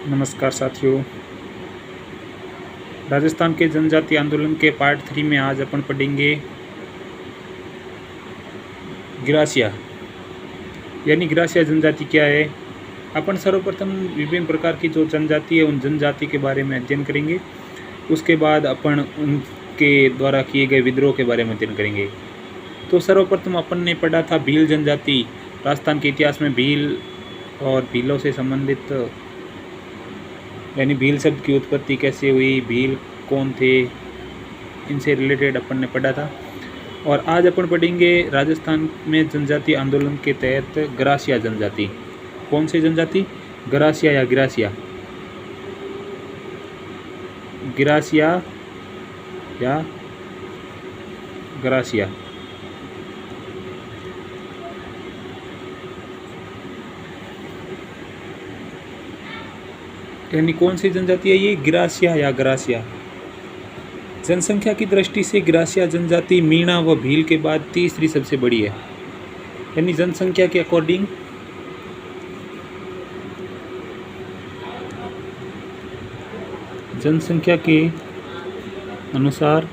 नमस्कार साथियों। राजस्थान के जनजाति आंदोलन के पार्ट 3 में आज अपन पढ़ेंगे गिरासिया यानी गिरासिया जनजाति क्या है। अपन सर्वप्रथम विभिन्न प्रकार की जो जनजाति है उन जनजाति के बारे में अध्ययन करेंगे। उसके बाद अपन उनके द्वारा किए गए विद्रोह के बारे में अध्ययन करेंगे। तो सर्वप्रथम अपन ने पढ़ा था भील जनजाति। राजस्थान के इतिहास में भील और भीलों से संबंधित यानी भील शब्द की उत्पत्ति कैसे हुई, भील कौन थे, इनसे रिलेटेड अपन ने पढ़ा था। और आज अपन पढ़ेंगे राजस्थान में जनजाति आंदोलन के तहत गिरासिया जनजाति। कौन सी जनजाति? गिरासिया या गिरासिया, गिरासिया या गिरासिया। यानी कौन सी जनजाति है ये? गिरासिया या गिरासिया। जनसंख्या की दृष्टि से गिरासिया जनजाति मीणा व भील के बाद तीसरी सबसे बड़ी है। यानी जनसंख्या के अकॉर्डिंग जनसंख्या के अनुसार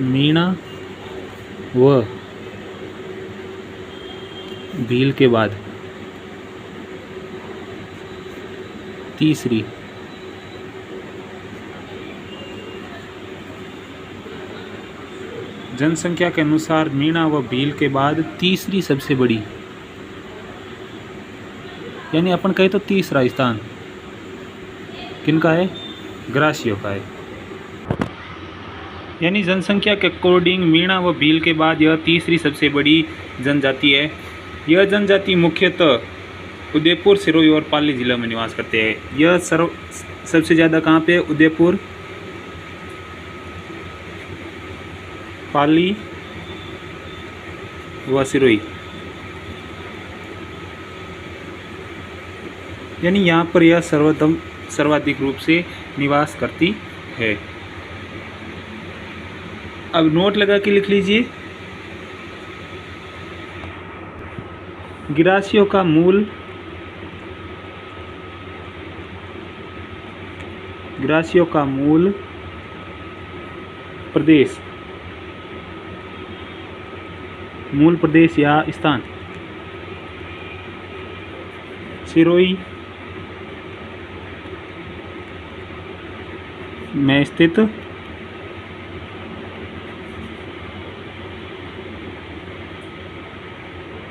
मीणा व भील के बाद तीसरी जनसंख्या के अनुसार मीणा व भील के बाद तीसरी सबसे बड़ी, यानी अपन कहे तो तीसरा स्थान किनका है? गिरासियों का है। यानी जनसंख्या के अकॉर्डिंग मीणा व भील के बाद यह तीसरी सबसे बड़ी जनजाति है। यह जनजाति मुख्यतः उदयपुर, सिरोही और पाली जिला में निवास करते हैं। यह सबसे ज़्यादा कहाँ पे? उदयपुर, पाली व सिरोही। यानी यहाँ पर यह सर्वाधिक रूप से निवास करती है। अब नोट लगा के लिख लीजिए। गिरासियों का मूल प्रदेश या स्थान सिरोही में स्थित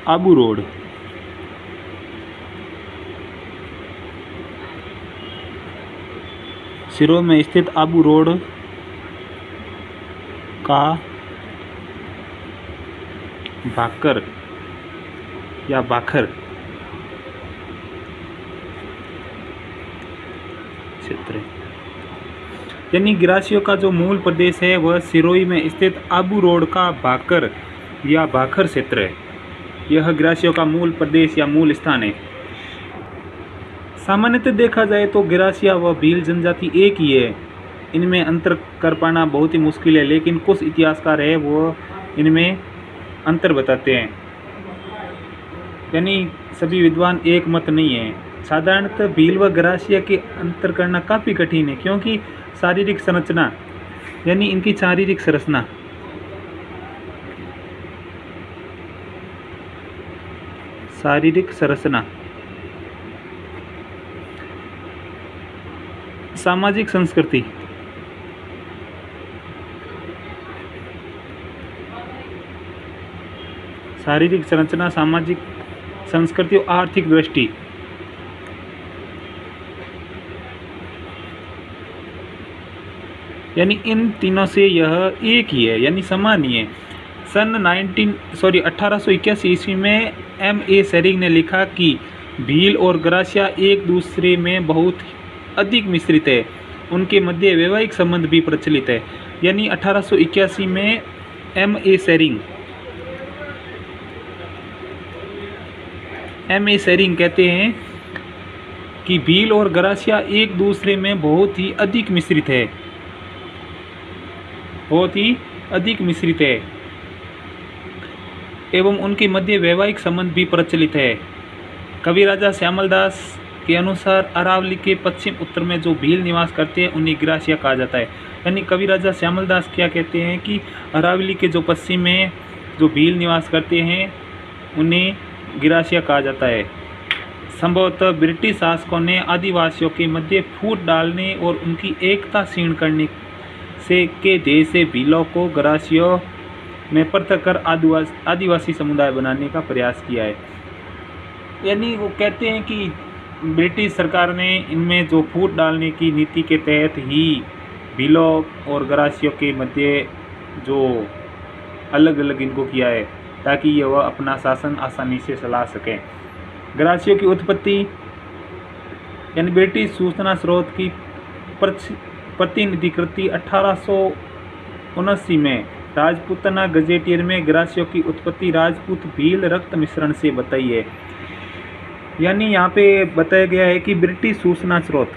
आबू रोड सिरोही में स्थित आबू रोड का भाकर या बाखर क्षेत्र है। यानी गिरासियों का जो मूल प्रदेश है वह सिरोही में स्थित आबू रोड का भाकर या भाखर क्षेत्र है। यह गिरासियों का मूल प्रदेश या मूल स्थान है। सामान्यतः देखा जाए तो गिरासिया व भील जनजाति एक ही है। इनमें अंतर कर पाना बहुत ही मुश्किल है, लेकिन कुछ इतिहासकार है वो इनमें अंतर बताते हैं। यानी सभी विद्वान एक मत नहीं है। साधारणतः भील व गिरासिया के अंतर करना काफ़ी कठिन है, क्योंकि शारीरिक संरचना यानी इनकी शारीरिक संरचना सामाजिक संस्कृति शारीरिक संरचना, सामाजिक संस्कृति और आर्थिक दृष्टि यानी इन तीनों से यह एक ही है, यानी समान ही है। सन 1881 ईस्वी में M.A. शेरिंग ने लिखा कि भील और गिरासिया एक दूसरे में बहुत अधिक मिश्रित है, उनके मध्य वैवाहिक संबंध भी प्रचलित है। यानी 1881 में M.A. शेरिंग कहते हैं कि भील और गिरासिया एक दूसरे में बहुत ही अधिक मिश्रित है। बहुत ही अधिक मिश्रित है। एवं उनके मध्य वैवाहिक संबंध भी प्रचलित है। कवि राजा श्यामल दास के अनुसार अरावली के पश्चिम उत्तर में जो भील निवास करते हैं उन्हें गिरासिया कहा जाता है। यानी कवि राजा श्यामल दास क्या कहते हैं कि अरावली के जो पश्चिम में जो भील निवास करते हैं उन्हें गिरासिया कहा जाता है। संभवतः ब्रिटिश शासकों ने आदिवासियों के मध्य फूट डालने और उनकी एकता क्षीण करने से के ध्येय से भीलों को गिरासियों में पृथक कर आदिवासी समुदाय बनाने का प्रयास किया है। यानी वो कहते हैं कि ब्रिटिश सरकार ने इनमें जो फूट डालने की नीति के तहत ही भीलों और गिरासियों के मध्य जो अलग अलग इनको किया है ताकि ये वह अपना शासन आसानी से चला सकें। गिरासियों की उत्पत्ति यानी ब्रिटिश सूचना स्रोत की प्रतिनिधिकृति 1879 में राजपूताना गजेटियर में गिरासियों की उत्पत्ति राजपूत भील रक्त मिश्रण से बताई है। यानी यहाँ पे बताया गया है कि ब्रिटिश सूचना स्रोत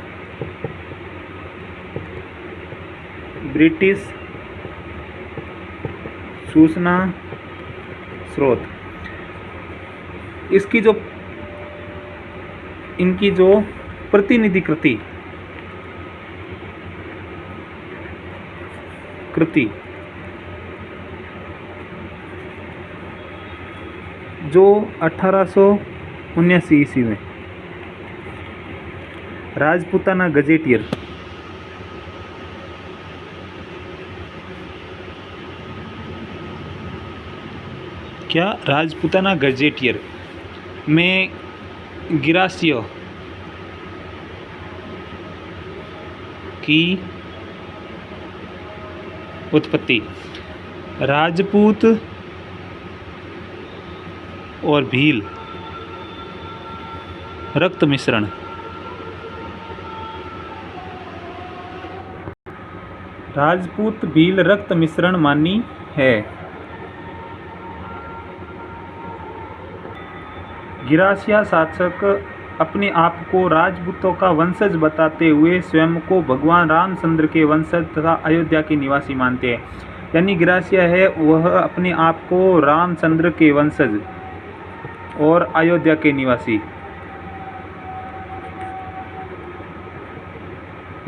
इसकी जो इनकी जो प्रतिनिधिकृति जो 1879 ईस्वी में राजपूताना गजेटियर राजपूताना गजेटियर में गिरासियों की उत्पत्ति राजपूत और भील रक्त मिश्रण राजपूत भील रक्त मिश्रण मानी है। गिरासिया शासक अपने आप को राजपूतों का वंशज बताते हुए स्वयं को भगवान रामचंद्र के वंशज तथा अयोध्या के निवासी मानते हैं। यानी गिरासिया है वह अपने आप को रामचंद्र के वंशज और अयोध्या के निवासी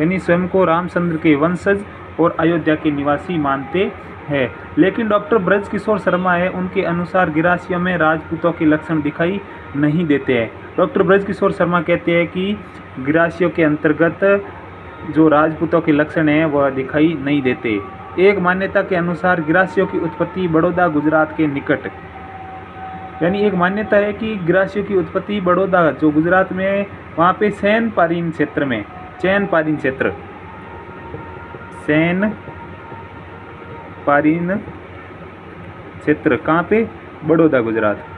यानी स्वयं को रामचंद्र के वंशज और अयोध्या के निवासी मानते हैं। लेकिन डॉक्टर ब्रजकिशोर शर्मा है उनके अनुसार गिरासियों में राजपूतों के लक्षण दिखाई नहीं देते हैं। डॉक्टर ब्रजकिशोर शर्मा कहते हैं कि गिरासियों के अंतर्गत जो राजपूतों के लक्षण हैं वह दिखाई नहीं देते। एक मान्यता के अनुसार गिरासियों की उत्पत्ति बड़ौदा गुजरात के निकट यानी एक मान्यता है कि गिरासियों की उत्पत्ति बड़ौदा जो गुजरात में वहाँ पे सैन पारीन क्षेत्र कहाँ पे बड़ौदा गुजरात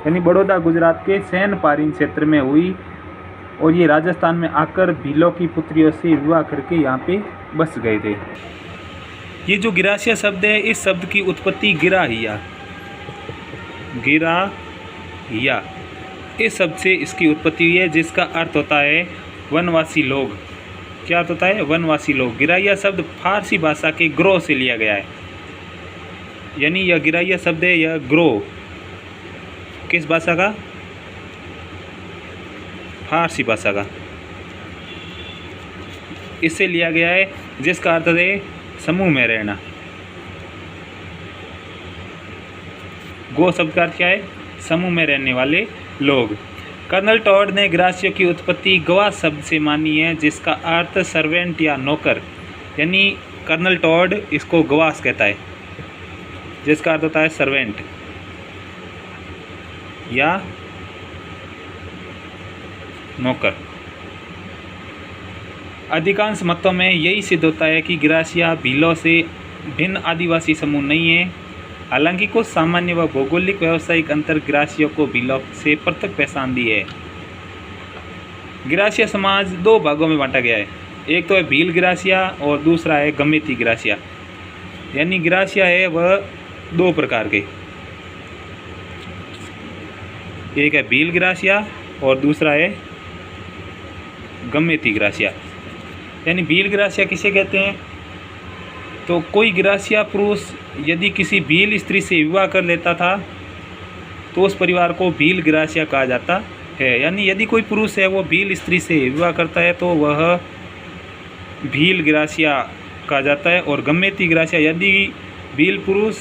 यानी बड़ौदा गुजरात के सैन पारीन क्षेत्र में हुई और ये राजस्थान में आकर भीलों की पुत्रियों से विवाह करके यहाँ पे बस गए थे। ये जो गिरासिया शब्द है इस शब्द की उत्पत्ति गिराहिया इस शब्द से इसकी उत्पत्ति हुई है जिसका अर्थ होता है वनवासी लोग। क्या अर्थ होता है? वनवासी लोग। गिराहिया शब्द फारसी भाषा के ग्रोह से लिया गया है। यानी यह गिराहिया शब्द है यह ग्रोह किस भाषा का? फारसी भाषा का। इससे लिया गया है जिसका अर्थ है समूह में रहना। गो शब्द का अर्थ क्या है? समूह में रहने वाले लोग। कर्नल टॉड ने गिरासियों की उत्पत्ति गवाह शब्द से मानी है जिसका अर्थ सर्वेंट या नौकर। यानी कर्नल टॉड इसको गवास कहता है जिसका अर्थ होता है सर्वेंट या नौकर। अधिकांश मतों में यही सिद्ध होता है कि गिरासिया भीलों से भिन्न आदिवासी समूह नहीं है। हालांकि कुछ सामान्य व भौगोलिक व्यावसायिक अंतर गिरासियों को भीलों से पृथक पहचानती है। गिरासिया समाज दो भागों में बांटा गया है। एक तो है भील गिरासिया और दूसरा है गमेती गिरासिया। यानी गिरासिया है वह दो प्रकार के, एक है भील गिरासिया और दूसरा है गमेती गिरासिया। यानी भील गिरासिया किसे कहते हैं? तो कोई ग्रासिया पुरुष यदि किसी भील स्त्री से विवाह कर लेता था तो उस परिवार को भील ग्रासिया कहा जाता है। यानी यदि कोई पुरुष है वो भील स्त्री से विवाह करता है तो वह भील ग्रासिया कहा जाता है। और गम्मेती ग्रासिया, यदि भील पुरुष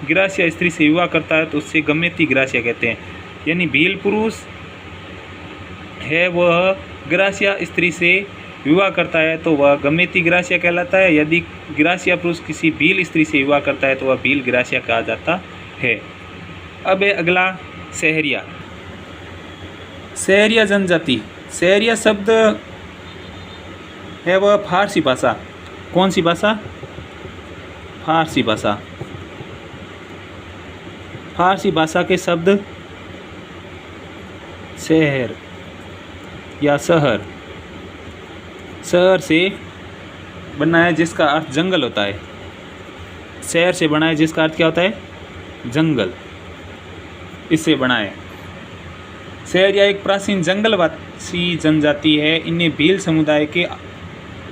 ग्रासिया स्त्री से विवाह करता है तो उससे गम्मेती ग्रासिया कहते हैं। यानी भील पुरुष है वह ग्रासिया स्त्री से विवाह करता है तो वह गम्मेती ग्रासिया कहलाता है। यदि ग्रासिया पुरुष किसी भील स्त्री से विवाह करता है तो वह भील ग्रासिया कहा जाता है। अब है अगला सहरिया। सहरिया जनजाति। सहरिया शब्द है वह फारसी भाषा। कौन सी भाषा? फारसी भाषा। फारसी भाषा के शब्द शहर या शहर, शहर से बना है जिसका अर्थ जंगल होता है। शहर से बना है जिसका अर्थ क्या होता है? जंगल। इससे बना है। सहरिया एक प्राचीन जंगलवासी जनजाति है। इन्हें भील समुदाय के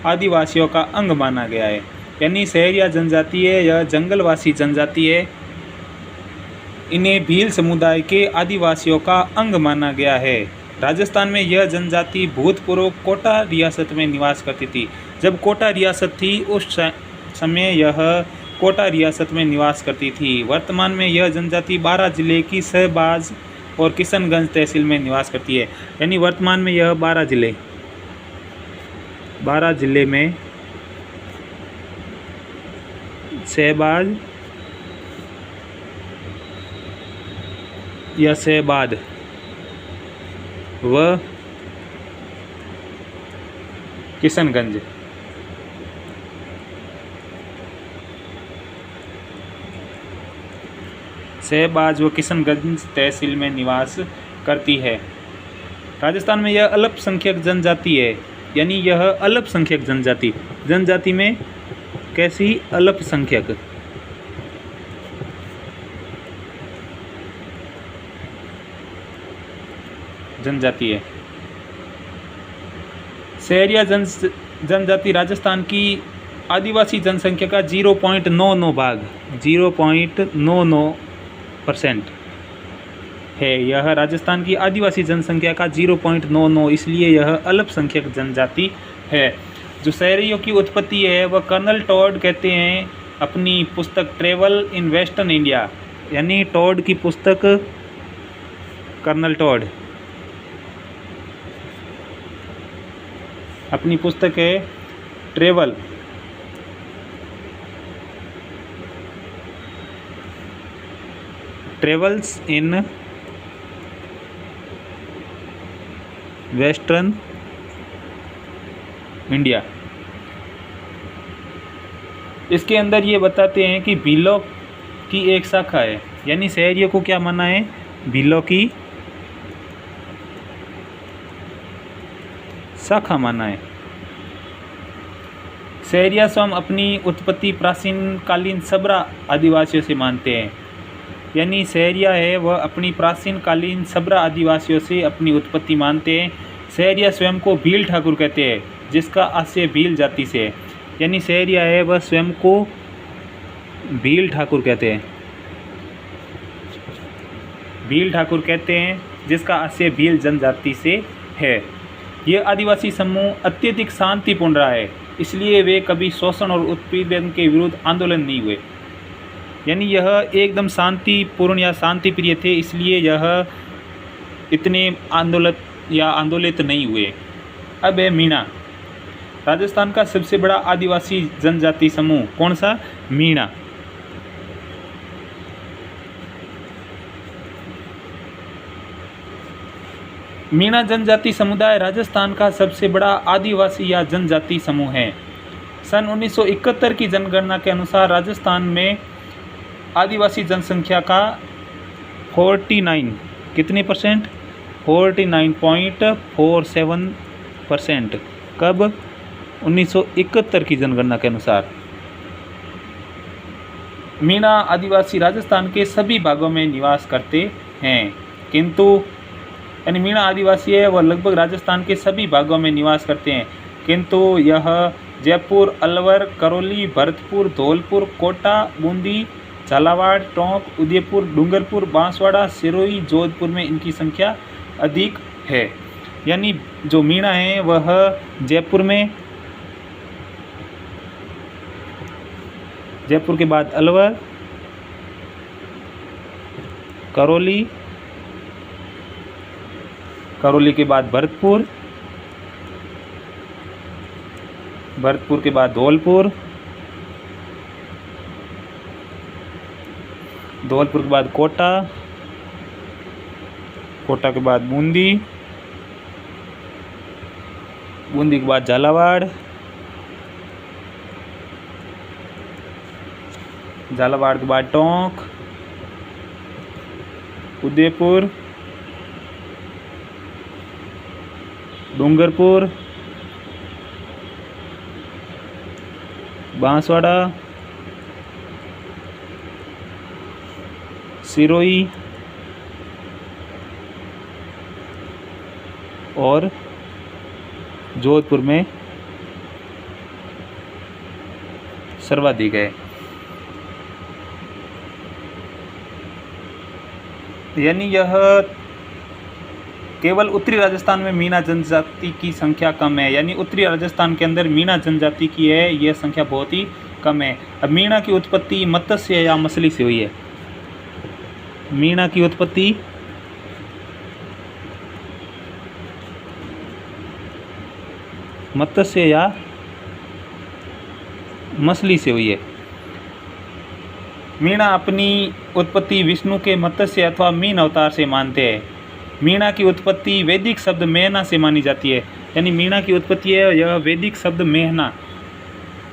आदिवासियों का अंग माना गया है। यानी सहरिया जनजाति है, यह जंगलवासी जनजाति है। इन्हें भील समुदाय के आदिवासियों का अंग माना गया है। राजस्थान में यह जनजाति भूतपूर्व कोटा रियासत में निवास करती थी। जब कोटा रियासत थी उस समय यह कोटा रियासत में निवास करती थी। वर्तमान में यह जनजाति बारां जिले की शहबाज और किशनगंज तहसील में निवास करती है। यानी वर्तमान में यह बारां जिले में शहबाज या शहबाद व किशनगंज शहबाज व किशनगंज तहसील में निवास करती है। राजस्थान में यह अल्पसंख्यक जनजाति है। यानी यह अल्पसंख्यक जनजाति में कैसी? अल्पसंख्यक जनजाति है। सहरिया जनजाति राजस्थान की आदिवासी जनसंख्या का 0.99% है। यह राजस्थान की आदिवासी जनसंख्या का 0.99, इसलिए यह अल्पसंख्यक जनजाति है। जो सहरियों की उत्पत्ति है वह कर्नल टॉड कहते हैं अपनी पुस्तक ट्रेवल इन वेस्टर्न इंडिया। यानी टॉड की पुस्तक, कर्नल टॉड अपनी पुस्तक है ट्रेवल्स इन वेस्टर्न इंडिया। इसके अंदर ये बताते हैं कि भीलों की एक शाखा है। यानी सहरियों को क्या माना है? भीलों की शाखा माना है। सहरिया स्वयं अपनी उत्पत्ति प्राचीन कालीन सबरा आदिवासियों से मानते हैं। यानी सहरिया है वह अपनी प्राचीन कालीन सबरा आदिवासियों से अपनी उत्पत्ति मानते हैं। सहरिया स्वयं को भील ठाकुर कहते हैं जिसका आशय भील जाति से है। यानी सहरिया है वह स्वयं को भील ठाकुर कहते हैं जिसका आशय भील जनजाति से है। यह आदिवासी समूह अत्यधिक शांतिपूर्ण रहा है, इसलिए वे कभी शोषण और उत्पीड़न के विरुद्ध आंदोलन नहीं हुए। यानी यह एकदम शांतिपूर्ण या शांतिप्रिय थे, इसलिए यह इतने आंदोलित नहीं हुए। अब है मीणा। राजस्थान का सबसे बड़ा आदिवासी जनजाति समूह कौन सा? मीणा। मीणा जनजाति समुदाय राजस्थान का सबसे बड़ा आदिवासी या जनजाति समूह है। सन 1971 की जनगणना के अनुसार राजस्थान में आदिवासी जनसंख्या का 49.47% कब? 1971 की जनगणना के अनुसार। मीणा आदिवासी राजस्थान के सभी भागों में निवास करते हैं, किंतु यानी मीणा आदिवासी है वह लगभग राजस्थान के सभी भागों में निवास करते हैं, किंतु यह जयपुर, अलवर, करौली, भरतपुर, धौलपुर, कोटा, बूंदी, झालावाड़, टोंक, उदयपुर, डूंगरपुर, बांसवाड़ा, सिरोही, जोधपुर में इनकी संख्या अधिक है। यानी जो मीणा है वह जयपुर में, जयपुर के बाद अलवर, करौली, करौली के बाद भरतपुर, भरतपुर के बाद धौलपुर, धौलपुर के बाद कोटा, कोटा के बाद बूंदी, बूंदी के बाद झालावाड़, झालावाड़ के बाद टोंक, उदयपुर, डूंगरपुर, बांसवाड़ा, सिरोही और जोधपुर में सर्वाधिक है। यानी यह केवल उत्तरी राजस्थान में मीणा जनजाति की संख्या कम है, यानी उत्तरी राजस्थान के अंदर मीणा जनजाति की है यह संख्या बहुत ही कम है। अब मीणा की उत्पत्ति मत्स्य या मछली से हुई है। मीणा की उत्पत्ति मत्स्य या मछली से हुई है। मीणा अपनी उत्पत्ति विष्णु के मत्स्य अथवा मीन अवतार से मानते हैं। मीणा की उत्पत्ति वैदिक शब्द मेहना से मानी जाती है। यानी मीणा की उत्पत्ति है यह वैदिक शब्द मेहना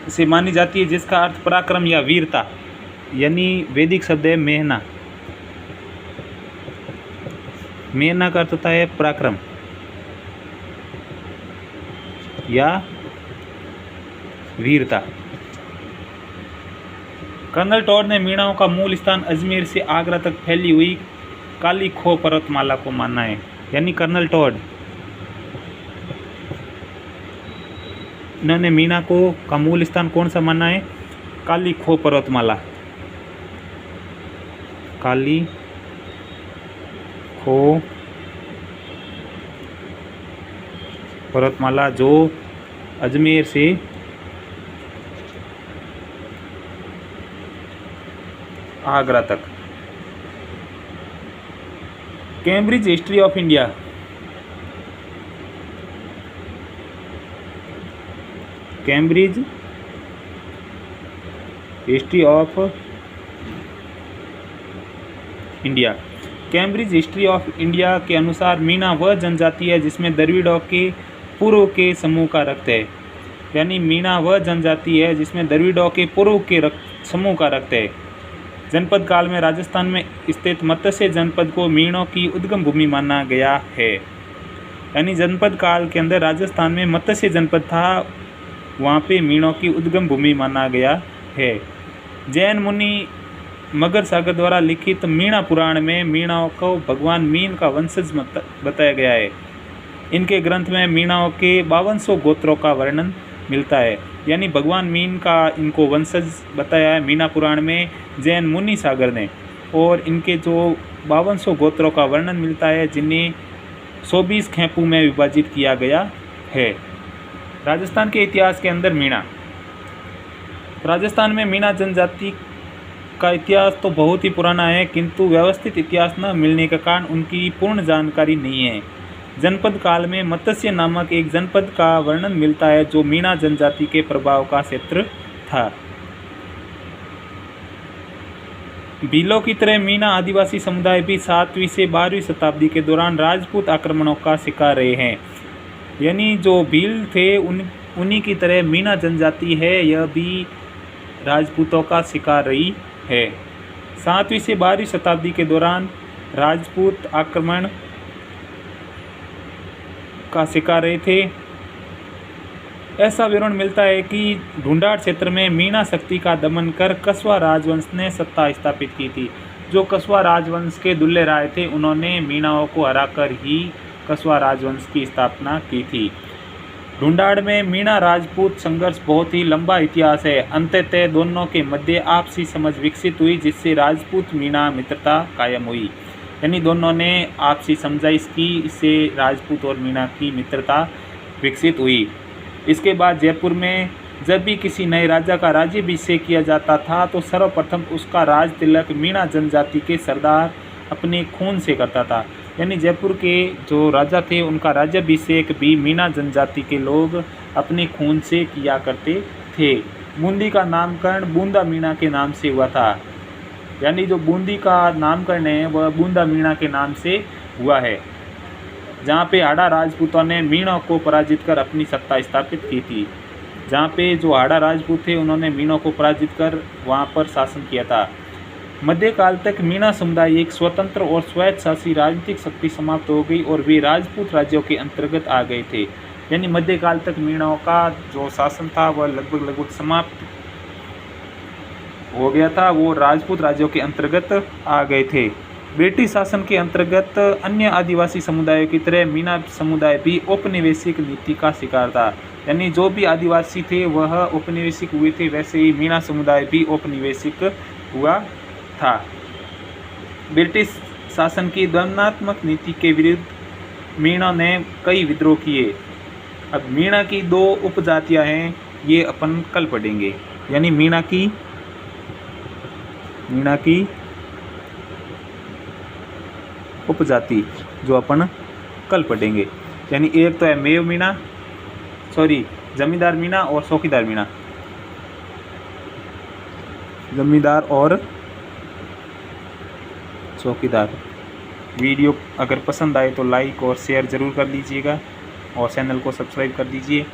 से मानी जाती है, जिसका अर्थ पराक्रम या वीरता। यानी वैदिक शब्द है मेहना, मेहना का अर्थ होता है पराक्रम या वीरता। कर्नल टॉड ने मीणाओं का मूल स्थान अजमेर से आगरा तक फैली हुई काली खो पर्वतमाला को माना है। यानी कर्नल टॉड इन्होंने मीणा को का मूल स्थान कौन सा माना है? काली खो पर्वतमाला, काली खो पर्वतमाला जो अजमेर से आगरा तक। Cambridge history of India, Cambridge history of India, Cambridge history of India के अनुसार मीणा वह जनजाति है जिसमें द्रविड़ों के पूर्व के समूह का रक्त है। यानी मीणा वह जनजाति है जिसमें द्रविड़ों के पूर्व के समूह का रक्त है। जनपद काल में राजस्थान में स्थित मत्स्य जनपद को मीणों की उद्गम भूमि माना गया है। यानी जनपद काल के अंदर राजस्थान में मत्स्य जनपद था, वहाँ पे मीणों की उद्गम भूमि माना गया है। जैन मुनि मगर सागर द्वारा लिखित मीणा पुराण में मीणाओं को भगवान मीन का वंशज बताया गया है। इनके ग्रंथ में मीणाओं के 5200 गोत्रों का वर्णन मिलता है। यानी भगवान मीन का इनको वंशज बताया है मीणा पुराण में जैन मुनि सागर ने, और इनके जो 5200 गोत्रों का वर्णन मिलता है जिन्हें 120 खेपों में विभाजित किया गया है। राजस्थान के इतिहास के अंदर मीणा, राजस्थान में मीणा जनजाति का इतिहास तो बहुत ही पुराना है, किंतु व्यवस्थित इतिहास न मिलने के कारण उनकी पूर्ण जानकारी नहीं है। जनपद काल में मत्स्य नामक एक जनपद का वर्णन मिलता है जो मीणा जनजाति के प्रभाव का क्षेत्र था। भीलों की तरह मीणा आदिवासी समुदाय भी 7वीं से 12वीं शताब्दी के दौरान राजपूत आक्रमणों का शिकार रहे हैं। यानी जो भील थे उन्हीं की तरह मीणा जनजाति है, यह भी राजपूतों का शिकार रही है। 7वीं से 12वीं शताब्दी के दौरान राजपूत आक्रमण का शिकार रहे थे। ऐसा विवरण मिलता है कि ढूंढाड़ क्षेत्र में मीणा शक्ति का दमन कर कस्वा राजवंश ने सत्ता स्थापित की थी। जो कस्वा राजवंश के दुल्ले राय थे उन्होंने मीणाओं को हराकर ही कस्वा राजवंश की स्थापना की थी। ढूंढाड़ में मीणा राजपूत संघर्ष बहुत ही लंबा इतिहास है। अंततः दोनों के मध्य आपसी समझ विकसित हुई, जिससे राजपूत मीणा मित्रता कायम हुई। यानी दोनों ने आपसी समझाइश की, इससे राजपूत और मीणा की मित्रता विकसित हुई। इसके बाद जयपुर में जब भी किसी नए राजा का राज्याभिषेक किया जाता था तो सर्वप्रथम उसका राज तिलक मीणा जनजाति के सरदार अपने खून से करता था। यानी जयपुर के जो राजा थे उनका राज्याभिषेक भी मीणा जनजाति के लोग अपने खून से किया करते थे। बूंदी का नामकरण बूंदा मीणा के नाम से हुआ था। यानी जो बूंदी का नामकरण है वह बूंदा मीणा के नाम से हुआ है, जहाँ पे हाड़ा राजपूतों ने मीणों को पराजित कर अपनी सत्ता स्थापित की थी। जहाँ पे जो हाड़ा राजपूत थे उन्होंने मीणों को पराजित कर वहाँ पर शासन किया था। मध्यकाल तक मीणा समुदाय एक स्वतंत्र और स्वायत्तशासी राजनीतिक शक्ति समाप्त हो गई और वे राजपूत राज्यों के अंतर्गत आ गए थे। यानी मध्यकाल तक मीणाओं का जो शासन था वह लगभग समाप्त हो गया था, वो राजपूत राज्यों के अंतर्गत आ गए थे। ब्रिटिश शासन के अंतर्गत अन्य आदिवासी समुदायों की तरह मीणा समुदाय भी औपनिवेशिक नीति का शिकार था। यानी जो भी आदिवासी थे वह औपनिवेशिक हुए थे, वैसे ही मीणा समुदाय भी औपनिवेशिक हुआ था। ब्रिटिश शासन की दंडात्मक नीति के विरुद्ध मीणा ने कई विद्रोह किए। अब मीणा की दो उपजातियां हैं, ये अपन कल पढ़ेंगे। यानी मीणा की उपजाति जो अपन कल पढ़ेंगे। यानी एक तो है मेव मीणा, जमींदार मीणा और चौकीदार मीणा। जमींदार और चौकीदार। वीडियो अगर पसंद आए तो लाइक और शेयर ज़रूर कर लीजिएगा और चैनल को सब्सक्राइब कर दीजिए।